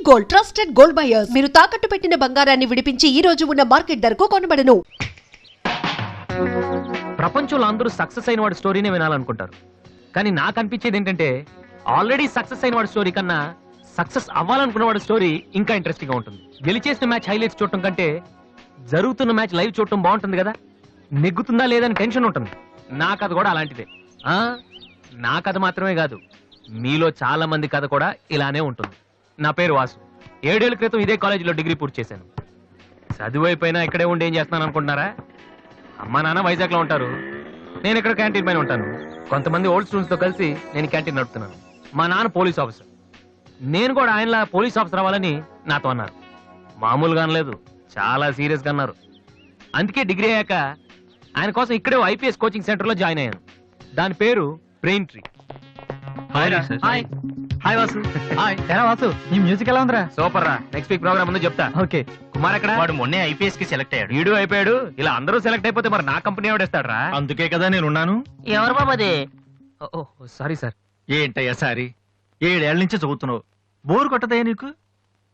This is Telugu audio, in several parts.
Gold trusted gold buyers. మీరు తాకట్టు పెట్టిన బంగారాన్ని విడిపించి ఈ రోజు ఉన్న మార్కెట్ ధరకు కొనబడను. ప్రపంచంలో అందరూ సక్సెస్ అయిన వాడి స్టోరీనే వినాలనుకుంటారు. కానీ నాకు అనిపించేది ఏంటంటే ఆల్రెడీ సక్సెస్ అయిన వాడి స్టోరీ కన్నా సక్సెస్ అవ్వాలనుకున్న వాడి స్టోరీ ఇంకా ఇంట్రెస్టింగ్ గా ఉంటుంది. గెలిచేసిన మ్యాచ్ హైలైట్స్ చూడటం కంటే జరుగుతున్న మ్యాచ్ లైవ్ చూడటం బాగుంటుంది కదా. నెగ్గుతుందా లేదని టెన్షన్ ఉంటుంది. నా కథ కూడా అలాంటిదే. నా కథ మాత్రమే కాదు, మీలో చాలా మంది కథ కూడా ఇలానే ఉంటుంది. నా పేరు వాసు. 7 ఏళ్ల క్రితం ఇదే కాలేజీలో డిగ్రీ పూర్తి చేశాను. చదువు అయిపోయినా ఇక్కడే ఉండి ఏం చేస్తున్నాను అనుకుంటున్నారా? అమ్మా నాన్న వైజాగ్ లో ఉంటారు, నేను ఇక్కడ క్యాంటీన్ పైన ఉంటాను. కొంతమంది ఓల్డ్ స్టూడెంట్స్ తో కలిసి నేను క్యాంటీన్ నడుపుతున్నాను. మా నాన్న పోలీస్ ఆఫీసర్, నేను కూడా ఆయనలా పోలీస్ ఆఫీసర్ అవ్వాలని నాతో అన్నారు. మామూలుగా అనలేదు, చాలా సీరియస్ గా అన్నారు. అందుకే డిగ్రీ అయ్యాక ఆయన కోసం ఇక్కడే ఐపీఎస్ కోచింగ్ సెంటర్ లో జాయిన్ అయ్యాను. దాని పేరు brain tree. Hi Vasu. Hi. ఎలా వాసు, ఈ మ్యూజిక్ ఎలా ఉందిరా? సూపర్ రా. నెక్స్ట్ వీక్ ప్రోగ్రామ్ ఉందో చెప్తా. ఓకే. కుమార్ ఎక్కడ? వాడు మొన్నే ఐపీఎస్ కి సెలెక్ట్ అయ్యాడు. వీడు అయిపోయాడు. ఇలా అందరూ సెలెక్ట్ అయిపోతే మరి నా కంపెనీ ఎవడేస్తాడు రా? అందుకే కదా నేనున్నాను. ఎవరు బాబది? Sorry sir. ఏంటయ్యా సారీ? 7 ఏళ్ల నుంచి చదువుతున్నావు, బోరు కొట్టదయ్యా నీకు?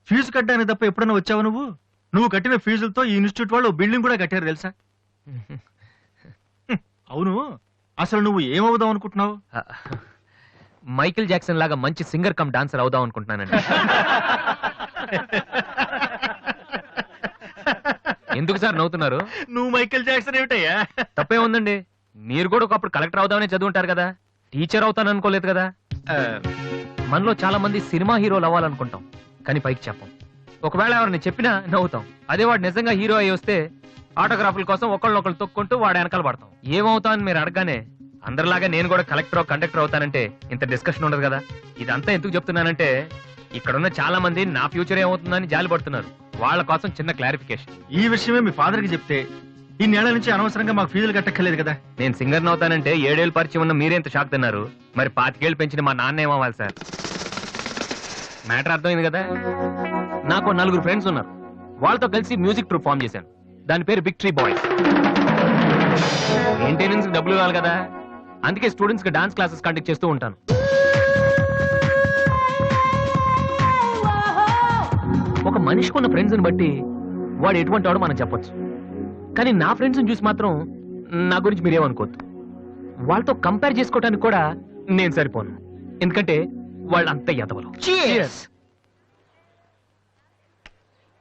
ఫీజు కట్టడానికి తప్ప ఎప్పుడన్నా వచ్చావు నువ్వు? నువ్వు కట్టిన ఫీజులతో ఈ ఇన్స్టిట్యూట్ వాళ్ళు బిల్డింగ్ కూడా కట్టారు తెలుసా? అవును, అసలు నువ్వు ఏమవుదాం అనుకుంటున్నావు? మైకేల్ జాక్సన్ లాగా మంచి సింగర్ కమ్ డాన్సర్ అవుదాం అనుకుంటున్నానండి. ఎందుకు సార్ నవ్వుతున్నారు? నువ్వు మైకేల్ జాక్సన్ ఏమిటయ్యా? తప్పే ఉందండి. మీరు కూడా ఒకప్పుడు కలెక్టర్ అవుదామని చదువుంటారు కదా, టీచర్ అవుతాను అనుకోలేదు కదా. మనలో చాలా మంది సినిమా హీరోలు అవ్వాలనుకుంటాం, కానీ పైకి చెప్పం. ఒకవేళ ఎవరిని చెప్పినా నవ్వుతాం. అదే వాడు నిజంగా హీరో అయ్యి వస్తే ఆటోగ్రాఫ్ల కోసం ఒకళ్ళొకళ్ళు తొక్కుంటూ వాడు వెనకాల పడతాం. ఏమవుతామని మీరు అడగానే అందరిలాగా నేను కూడా కలెక్టర్ కండక్టర్ అవుతానంటే ఇంత డిస్కషన్ ఉండదు కదా. ఇదంతా ఎందుకు చెప్తున్నానంటే ఇక్కడున్న చాలా మంది నా ఫ్యూచర్ ఏమవుతుందని జాలి పడుతున్నారు. వాళ్ళ కోసం చిన్న క్లారిఫికేషన్. ఈ విషయమే మీ ఫాదర్ కి చెప్తే ఈ నెల నుంచి అనవసరంగా మాకు ఫీజులు కట్టక్కర్లేదు కదా. నేను సింగర్ అవుతానంటే 7 ఏళ్ళు పరిచయం ఉన్న మీరెంత షాక్ తిన్నారు? మరి 25 ఏళ్ళు పెంచిన మా నాన్న ఏమవ్వాలి సార్? మ్యాటర్ అర్థమైంది కదా. నాకు 4 ఫ్రెండ్స్ ఉన్నారు. వాళ్ళతో కలిసి మ్యూజిక్ ట్రూప్ ఫామ్ చేశాను. దాని పేరు బిగ్ ట్రీ బాయ్స్. మెయింటెనెన్స్ డబ్బులు ఇవ్వాలి కదా, అందుకే స్టూడెంట్స్ కి డాన్స్ క్లాసెస్ కండక్ట్ చేస్తూ ఉంటాను. ఒక మనిషికి ఉన్న ఫ్రెండ్స్ ని బట్టి వాడు ఎటువంటి వాడు మనం చెప్పొచ్చు. కానీ నా ఫ్రెండ్స్ ని చూసి మాత్రం నా గురించి మీరేమనుకోవద్దు. వాళ్ళతో కంపేర్ చేసుకోవడానికి కూడా నేను సరిపోను, ఎందుకంటే వాళ్ళు అంత ఎదవలు.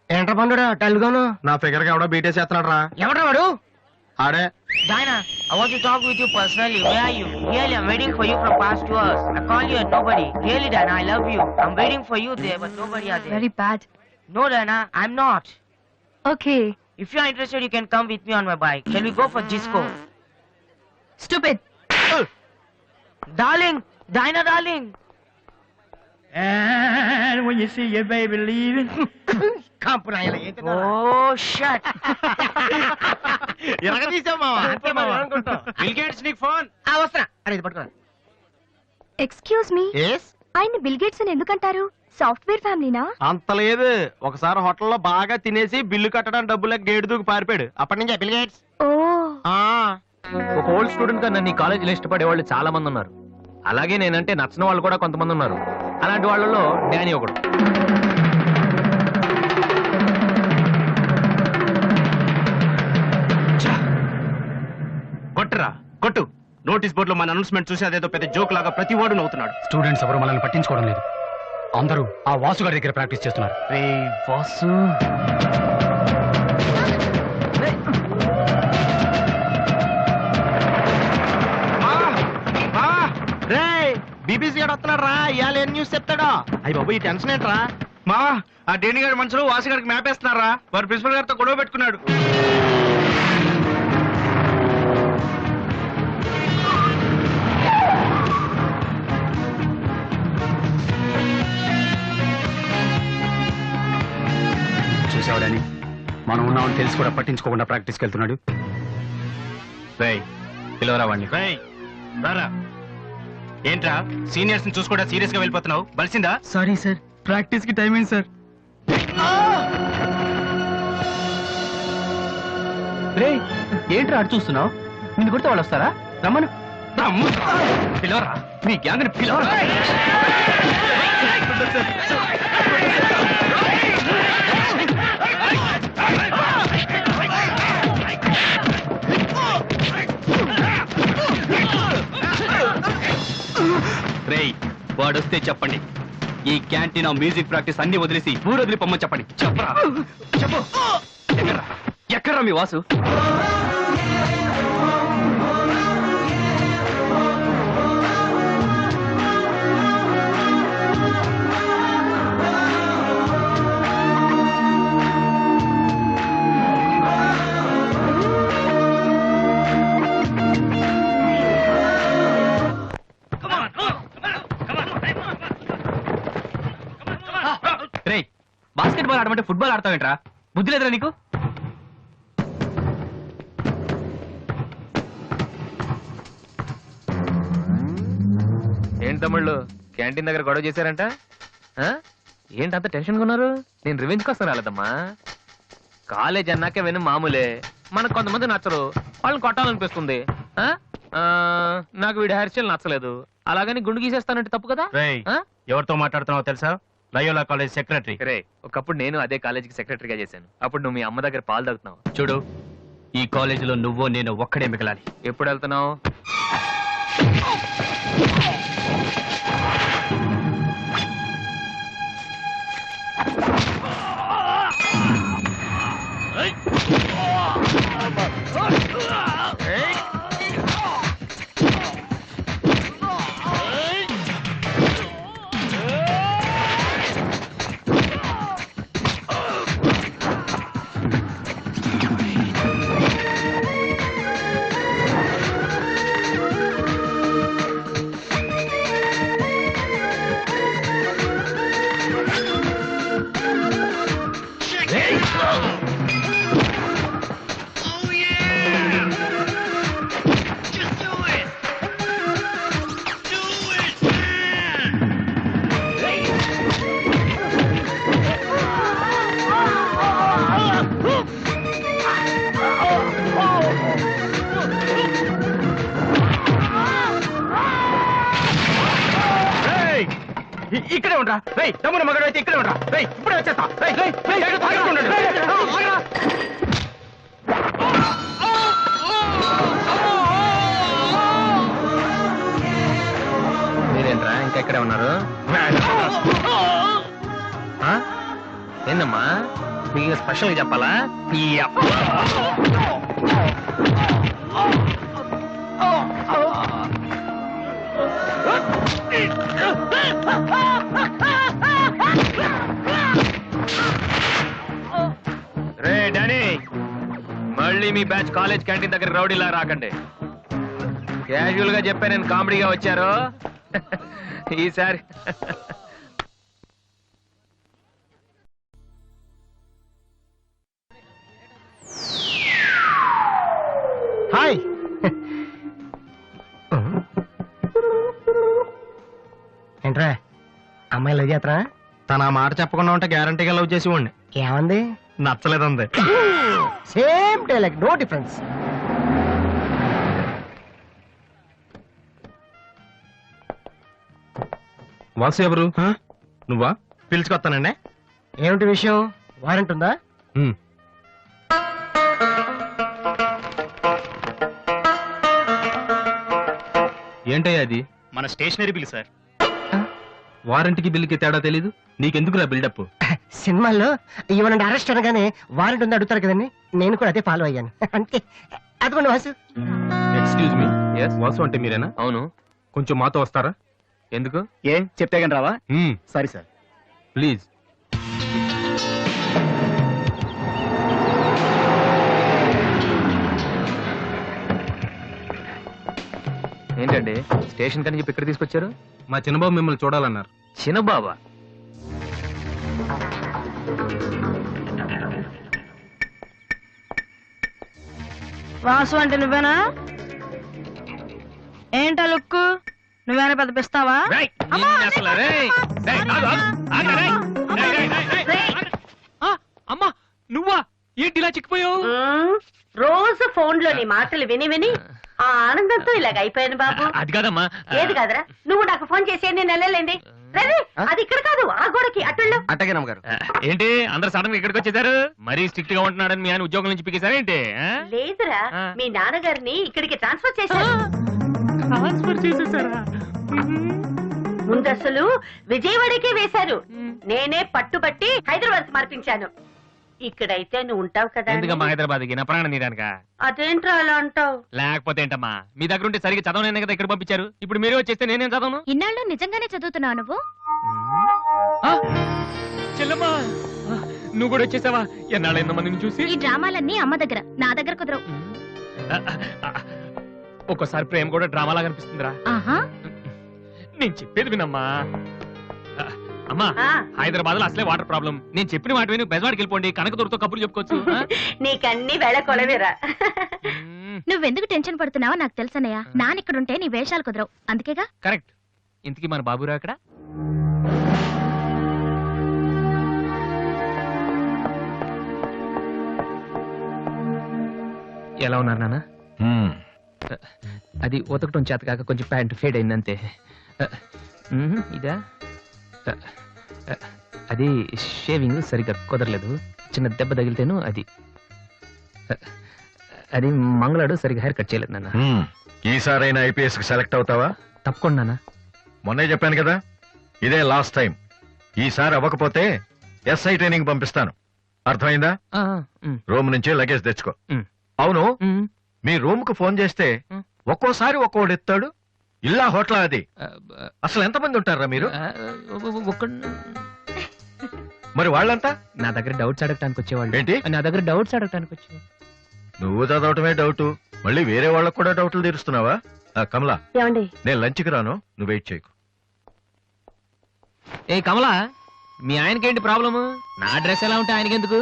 ఏంట్రా పండురా టెల్గాను? నా ఫిగర్ ఎవడో బీటేసి చేస్తున్నాడు రా. ఎవడ్రా వాడు? ఆడే. Diana, I want to talk with you personally. Where are you? Really, I'm waiting for you from past 2 hours. I call you and nobody. Really, Diana, I love you. I'm waiting for you there, but nobody are there. Very bad. No, Diana, I'm not. Okay. If you are interested, you can come with me on my bike. Shall we go for disco? Stupid. Darling, Diana, darling. And when you see your baby leaving. Oh, shit. Excuse me. ఆయన బిల్ గేట్స్ అని ఎందుకంటారు? సాఫ్ట్వేర్ ఫ్యామిలీనా? అంత లేదు, ఒకసారి హోటల్లో బాగా తినేసి బిల్లు కట్టడానికి డబ్బులకు గేటు దూకి పారిపోయాడు. అప్పటి నుంచి బిల్ గేట్స్. ఓ. ఒక ఓల్డ్ స్టూడెంట్ గా నన్ను ఈ కాలేజీలో ఇష్టపడే వాళ్ళు చాలా మంది ఉన్నారు. అలాగే నేనంటే నచ్చిన వాళ్ళు కూడా కొంతమంది ఉన్నారు. అలాంటి వాళ్ళలో డానీ ఒకడు. కొట్టురా కొట్టు. నోటీస్ బోర్డులో మన అనౌన్స్మెంట్ చూసి అదేదో పెద్ద జోక్ లాగా ప్రతి వాడు నవ్వుతున్నాడు. స్టూడెంట్స్ ఎవరు మనల్ని పట్టించుకోవడం లేదు. అందరూ ఆ వాసు గారి దగ్గర ప్రాక్టీస్ చేస్తున్నారు. వాసు, బీబీసీ గారు వస్తున్నాడు రా. ఇవాళ ఏం న్యూస్ చెప్తాడో. అయ్యి బాబు, ఈ టెన్షన్ ఏంట్రా? మా ఆ డేని గారి మనుషులు వాసు గారికి మ్యాప్ వేస్తున్నారా? వారు ప్రిన్సిపల్ గారితో గొడవ పెట్టుకున్నాడు. చూసావడాని, మనం ఉన్నామని తెలిసి కూడా పట్టించుకోకుండా ప్రాక్టీస్కి వెళ్తున్నాడు. పిలవరా వాడిని. రారా. ఏంట్రా సీనియర్స్ ని చూసి కూడా సీరియస్ గా వెళ్ళిపోతున్నావు? బలిసిందా? సారీ సార్, ప్రాక్టీస్ కి టైం అయింది సార్. ఏంట్రా అటు చూస్తున్నావు? నిన్ను కొడితే వాళ్ళు వస్తారా? రమ్మను. పిలవరా, మీ గ్యాంగ్ ని పిలవరా. వాడొస్తే చెప్పండి. ఈ క్యాంటీన్ మ్యూజిక్ ప్రాక్టీస్ అన్ని వదిలేసి ఊరు వదిలి పొమ్మని చెప్పండి. చెప్పరా చెప్పు. ఎక్కడ్రా మీ వాసు? రే, బాస్కెట్బాల్ ఆడమంటే ఫుట్బాల్ ఆడతావేంట్రా? బుద్ధి లేదురా నీకు? ఏంటి తమ్ముళ్ళు క్యాంటీన్ దగ్గర గొడవ చేశారంట? ఆ? ఏంటి అంత టెన్షన్ ఉన్నారు? నేను రివెంజ్ కోసం రాలేదమ్మా. కాలేజ్ అన్నాకే విని మామూలే. మనకు కొంతమంది నచ్చరు, వాళ్ళని కొట్టాలనిపిస్తుంది. ఆ? ఆ, నాకు వీడి హెయిర్ స్టైల్ నచ్చలేదు, అలాగని గుండు గీసేస్తానంటే తప్పు కదా? ఆ? ఎవరితో మాట్లాడుతున్నావో తెలుసా? Loyola college secretary. రే, ఒకప్పుడు నేను అదే కాలేజీకి సెక్రటరీగా చేశాను. అప్పుడు నువ్వు మీ అమ్మ దగ్గర పాలు తాగుతున్నావు. చూడు, ఈ కాలేజీలో నువ్వు నేను ఒక్కడే మిగలాలి. ఎప్పుడు వెళ్తున్నావు? ఇక్కడే ఉండరా? తమ్ముడు మగడు అయితే ఇక్కడే ఉండరా? ఇప్పుడే వచ్చేస్తా. మీరేంట్రా ఇంకా ఇక్కడే ఉన్నారు? ఆ? ఏందమ్మా మీకు స్పెషల్గా చెప్పాలా? రే డానీ, మళ్ళీ మీ బ్యాచ్ కాలేజ్ క్యాంటీన్ దగ్గర రౌడీలా రాకండి. క్యాజువల్ గా చెప్పా, నేను కామెడీగా వచ్చారు ఈసారి. హాయ్. ఏంట్రా అమ్మాయి లవ్ చేస్తారా? తన మాట చెప్పకుండా ఉంటే గ్యారంటీగా లవ్ చేసి ఉండి. ఏమంది? నచ్చలేదంది. Same dialogue, no difference. Vasu ఎవరు? నువ్వా? పిలుచుకొస్తానండి. ఏమిటి విషయం? వారెంట్ ఉందా? ఏంటయ్యా అది? మన స్టేషనరీ బిల్ సార్. వారంటీకి బిల్లుకి తేడా తెలీదు నీకెందుకురా బిల్డప్? సినిమాల్లో ఇవ్వనండి అరెస్ట్ అనగానే వారెంట్ ఉంది అడుగుతారు కదండి, నేను కూడా అదే ఫాలో అయ్యాను. అంటే అదిగోండి Vasu. Excuse me, Yes? Vasu అంటే మీరేనా? అవును. కొంచెం మాతో వస్తారా? ఎందుకు? ఏ చెప్తే కానీ రావా? సరే సార్, ప్లీజ్. ఏంటండి స్టేషన్ కని చెప్పి ఇక్కడ తీసుకొచ్చారు? మా చిన్నబాబు మిమ్మల్ని చూడాలన్నారు. చిన్నబాబా? వాసు అంటే నువ్వేనా? ఏంటా లుక్కు? నువ్వేనా పెద్ద పిస్తావా? రేయ్, నిన్ను అసలు, రేయ్, రేయ్, ఆగు, ఆగు, ఆగు, రేయ్, రేయ్, రేయ్, రేయ్, రేయ్. ఆ, అమ్మా నువ్వా? ఏంటి ఇలా చిక్కిపోయావు? రోజు ఫోన్ లో నీ మాటలు విని విని ఆ ఆనందంతో ఇలాగ అయిపోయాను బాబు. అది కాదమ్మా. ఏది కాదురా, నువ్వు నాకు ఫోన్ చేసి నేను వెళ్ళలేండి. రే, అది ఇక్కడ కాదు, ఆ గోడకి అటుళ్ళు. అట్టగే నమ్మగారు. ఏంటి అందరు సడన్ గా ఇక్కడికి వచ్చేసారు? మరీ స్ట్రిక్ట్ గా ఉంటున్నాడని మీ ఆయన ఉద్యోగం నుంచి పికేశారా ఏంటి? లేదురా, మీ నాన్నగారిని ఇక్కడికి ట్రాన్స్ఫర్ చేశారు. ట్రాన్స్ఫర్ చేసేసారా? ముందు అసలు విజయవాడకే వేశారు. నేనే పట్టుబట్టి హైదరాబాద్ మార్పించాను. ఇక్కడైతే నువ్వు ఉంటావు కదా అని. ఎందుకమ్మా హైదరాబాద్ కి నా ప్రాణం తీయడానికా? అదేంట్రా అలా అంటావు? లేకపోతే ఏంటమ్మా, మీ దగ్గర ఉంటే సరిగ్గా చదవనే కదా ఇక్కడ పంపించారు. ఇప్పుడు మీరే వచ్చేస్తే నేనేం చదవను? ఇన్నాళ్ళు నిజంగానే చదువుతున్నావు నువ్వు? ఆ? చెల్లమ్మా, ఆ, నువ్వు కూడా వచ్చేసావా? ఎన్నాళ్ళైందో మందిని చూసి. ఈ డ్రామాలన్నీ అమ్మ దగ్గర, నా దగ్గర కుదరవు. ఆ, ఆ, ఒక్కోసారి ప్రేమ కూడా డ్రామాలా కనిపిస్తుందిరా. ఆహా, నేను చెప్పేది వినమ్మా. ఆ, అమ్మా, ఆ, హైదరాబాద్ లో అసలే వాటర్ ప్రాబ్లం. నేను చెప్పిన మాట విని బెజవాడికి వెళ్ళిపోండి, కనకదుర్తో కబుర్లు చెప్పుకోవచ్చు. ఆ? నీకన్నీ వేళ కొలవేరా. మ్మ్, నువ్వెందుకు టెన్షన్ పడుతున్నావో నాకు తెలుసన్నయ్య. నానిక్కడుంటే నీ వేషాలు కుదరవు, అందుకేగా. కరెక్ట్. ఇంతకీ మన బాబురా అక్కడ? ఎలా ఉన్నారు నాన్న? అది ఉతకటం చేత కాక కొంచెం ప్యాంట్ ఫేడ్ అయిందంతే. ఇదా? అది షేవింగ్ సరిగ్గా కుదరలేదు, చిన్న దెబ్బ తగిలితేను. అది మంగళాడు సరిగ్గా హెయిర్ కట్ చేయలేదు నాన్న. ఈసారైనా ఐపీఎస్ కి సెలెక్ట్ అవుతావా? తప్పకుండా నాన్న. మొన్నే చెప్పాను కదా, ఇదే లాస్ట్ టైం. ఈసారి అవ్వకపోతే ఎస్ఐ ట్రైనింగ్ పంపిస్తాను. అర్థమైందా? రూమ్ నుంచి లగేజ్ తెచ్చుకో. అవును, మీ రూమ్ కు ఫోన్ చేస్తే ఒక్కోసారి ఒక్కోడు ఎత్తాడు. ఇల్లా హోటల్ అది? అసలు ఎంతమంది ఉంటారా మీరు? మరి వాళ్ళంతా నా దగ్గర డౌట్స్ అడగటానికి వచ్చేవాళ్ళు. ఏంటి? నా దగ్గర డౌట్స్ అడగటానికి వచ్చేవాళ్ళు. నువ్వు చదవటమే డౌట్, మళ్ళీ వేరే వాళ్ళకు కూడా డౌట్లు తీరుస్తున్నావా? కమలా, ఏమండి? నేను లంచ్కి రాను, నువ్వు వెయిట్ చేయకు. ఏ కమలా, మీ ఆయనకేంటి ప్రాబ్లము? నా డ్రెస్ ఎలా ఉంటే ఆయనకెందుకు?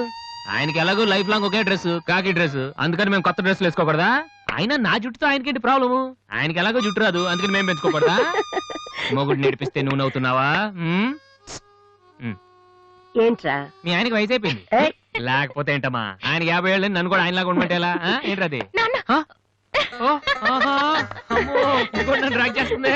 ఆయనకి ఎలాగో లైఫ్ లాంగ్ ఒకే డ్రెస్, కాకి డ్రెస్. అందుకని మేము కొత్త డ్రెస్సులు వేసుకోకూడదా? ఆయన నా జుట్టుతో ఆయనకేంటి ప్రాబ్లము? ఆయనకి ఎలాగో జుట్టు రాదు, అందుకని మేము పెంచుకోకూడదా? మొగుడు నేర్పిస్తే నువ్వు నవ్వుతున్నావా? ఏంట్రా? మీ ఆయనకి వయసు అయిపోయింది. ఏయ్, లేకపోతే ఏంటమ్మా, ఆయనకి 50 ఏళ్ళు, నన్ను కూడా ఆయనలాగా ఉండమంటే ఎలా? ఏంటది? నన్ను డ్రాక్ చేస్తుంది.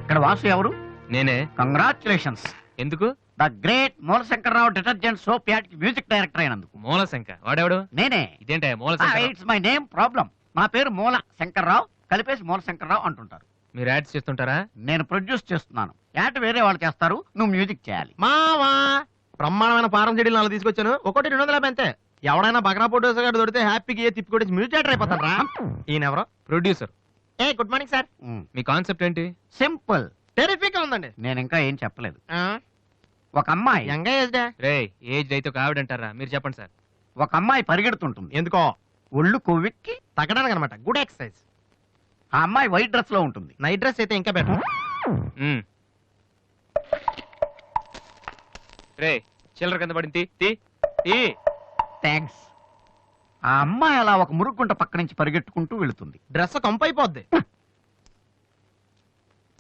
ఇక్కడ వాసు ఎవరు? నేనే. కంగ్రాచులేషన్స్. ఎందుకు? The great Moolashankararao detergent soap ad కి మ్యూజిక్ డైరెక్టర్ అయినందుకు. మూలశంక వాడెవడు? నేనే. ఇదేంటే మూలశంక? It's my name problem. నా పేరు మూల శంకర్రావు, కలిపేసి మూలశంకరరావు అంటుంటారు. మీరు యాడ్స్ చేస్తుంటారా? నేను ప్రొడ్యూస్ చేస్తున్నాను. యాడ్ వేరే వాళ్ళు చేస్తారు, నువ్వు మ్యూజిక్ చేయాలి. మావా బ్రహ్మాండమైన పారం చెడీలు నాలుగు తీసుకొచ్చాను. ఒకటి 250 అంతే. ఎవడైనా బగ్రా ప్రొడ్యూసర్ గారు దొరికితే హ్యాపీకి తిప్పికొట్టి మ్యూజిక్ డైరెక్టర్ అయిపోతాను రా. ఈయన ఎవరో producer. A good morning sir. Me concept ఏంటి? సింపుల్, టెరిఫిక్ ఉందండి. నేను ఇంకా ఏం చెప్పలేదు. ఒక అమ్మాయి యంగ్ ఏజ్ డే. రే, ఏజ్ అయితే ఒక ఆవిడ అంటారా? మీరు చెప్పండి సార్. ఒక అమ్మాయి పరిగెడుతుంటుంది. ఎందుకో? ఒళ్ళు కొవ్వెక్కి తగ్గడానికి అనమాట. Good exercise. ఆ అమ్మాయి వైట్ డ్రెస్ లో ఉంటుంది. నైట్ డ్రెస్ అయితే ఇంకా బెటర్. రే, చిల్లర కింద పడింది. తీ తీ. థ్యాంక్స్. ఆ అమ్మాయి అలా ఒక మురుగుంట పక్క నుంచి పరిగెట్టుకుంటూ వెళుతుంది. డ్రెస్ కంపైపోద్ది.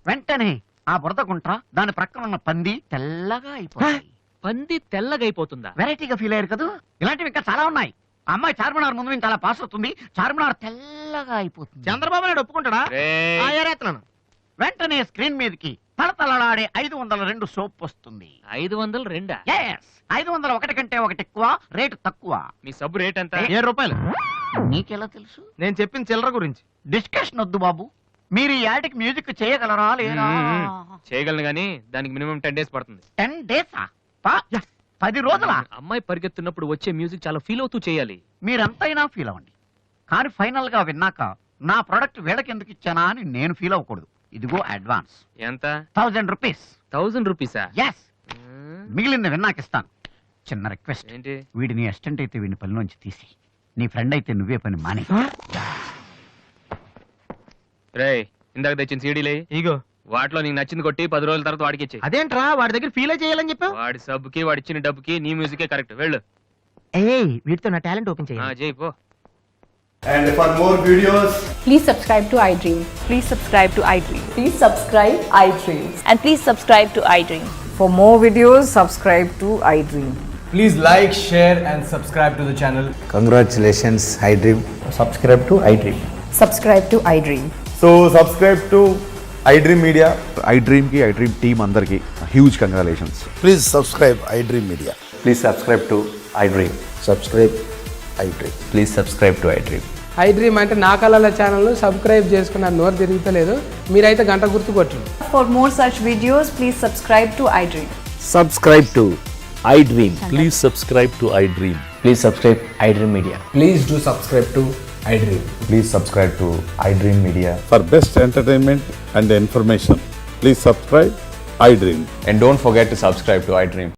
వెంటనే ఆ బురద గుంట, దాని ప్రక్కన ఉన్న పంది తెల్లగా అయిపోయింది. పంది తెల్లగా అయిపోతుందా? వెరైటీగా ఫీల్ అయ్యారు కదా. ఇలాంటివి ఇంకా చాలా ఉన్నాయి. ఆ అమ్మాయి చార్మినార్ ముందు నుంచి అలా పాస్ అవుతుంది, చార్మినార్ తెల్లగా అయిపోతుంది. చంద్రబాబు నాయుడు ఒప్పుకుంటాడా? ఏరేస్తున్నాను. వెంటనే స్క్రీన్ మీదకి తలతలలాడే 502 సోప్ వస్తుంది. 502? Yes, 501 కంటే ఒకటి ఎక్కువ, రేటు తక్కువ. మీ సబ్బు రేట్ ఎంత? 7 రూపాయలు. నీకెలా తెలుసు? నేను చెప్పిన చిల్లర గురించి. డిస్కషన్ వద్దు బాబు. మీరు ఈ యాడ్కి మ్యూజిక్ చేయగలరా లేదా? చేయగలను గానీ దానికి మినిమం 10 days పడుతుంది. 10 days? 10 రోజుల? అమ్మాయి పరిగెత్తున్నప్పుడు వచ్చే మ్యూజిక్ చాలా ఫీల్ అవుతూ చేయాలి. మీరంతైనా ఫీల్ అవ్వండి, కానీ ఫైనల్ గా విన్నాక నా ప్రొడక్ట్ వీళ్ళకి ఎందుకు ఇచ్చానా అని నేను ఫీల్ అవ్వకూడదు. ఇదిగో అడ్వాన్స్. ఎంత? 1000 రూపీస్. 1000 రూపీసా? ఎస్. మిగిలింది విన్నాక ఇస్తాను. చిన్న రిక్వెస్ట్. ఏంటి? వీడి నీ అసిస్టెంట్ అయితే వీడిని పనిలోంచి తీసి, నీ ఫ్రెండ్ అయితే నువ్వే పని మానే. రే, ఇందాక తెచ్చిన సీడీలే ఇగో. వాటిలో నీకు నచ్చింది కొట్టి 10 రోజుల తర్వాత వాడికి ఇచ్చే. అదేంట్రా, వాడి దగ్గర ఫీల్ చేయాలని చెప్పావు? వాడి సబ్బుకి వాడి ఇచ్చిన డబ్బుకి నీ మ్యూజికే కరెక్ట్. వెళ్ళు. వీటితో నా టాలెంట్ ఓపెన్ చేయాలి. చేయి పో. And for more videos, please subscribe to iDream. Please subscribe to iDream. Please subscribe iDream. And please subscribe to iDream. For more videos, subscribe to iDream. please like, share and subscribe to the channel. Congratulations, iDream. Subscribe to iDream. Subscribe to iDream. So subscribe to iDream Media. iDream ki iDream team andarki huge congratulations. Please subscribe iDream Media. Please subscribe to iDream. Subscribe iDream. Please subscribe to iDream. I dream అంటే నా కళల ఛానల్ సబ్స్క్రైబ్ చేసుకున్న నోరు తిరుగుతలేదు. మీరైతే గంట గుర్తు కొట్టండి. For more such videos, please subscribe to iDream. Subscribe to iDream. Please subscribe to iDream. Please subscribe iDream Media. Please do subscribe to iDream. Please subscribe to iDream Media. For best entertainment and information, please subscribe iDream. And don't forget to subscribe to iDream.